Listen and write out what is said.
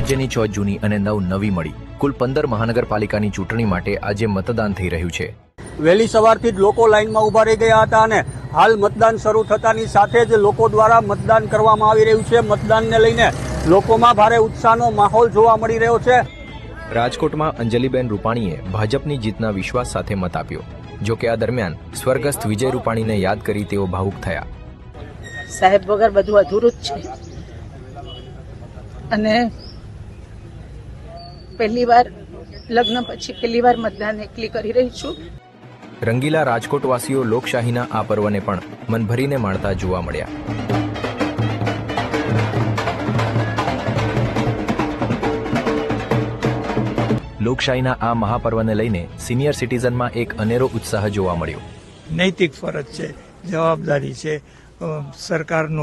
રાજ્યની 6 જૂની અને 9 નવી મળી કુલ 15 મહાનગરપાલિકાની ચૂંટણી માટે આજે મતદાન થઈ રહ્યું છે। વહેલી સવારથી જ લોકો લાઇનમાં ઊભા રહી ગયા હતા અને હાલ મતદાન શરૂ થતાની સાથે જ લોકો દ્વારા મતદાન કરવામાં આવી રહ્યું છે। મતદાનને લઈને લોકોમાં ભારે ઉત્સાહનો માહોલ જોવા મળી રહ્યો છે। રાજકોટમાં અંજલિબેન રૂપાણીએ ભાજપની જીતના વિશ્વાસ સાથે મત આપ્યો। જો કે આ દરમિયાન સ્વર્ગસ્થ વિજય રૂપાણીને યાદ કરી તેઓ ભાવુક થયા। સાહેબ વગર બધું અધૂરું જ છે અને પહેલીવાર લગ્ન પછી પહેલીવાર મતદાન એકલી કરી રહી છું। રંગીલા રાજકોટવાસીઓ લોકશાહીના આ પર્વને પણ મન ભરીને માણતા જોવા મળ્યા। લોકશાહીના આ મહાપર્વને લઈને સિનિયર સિટીઝનમાં એક અનેરો ઉત્સાહ જોવા મળ્યો। નૈતિક ફરજ છે, જવાબદારી છે, સરકારનો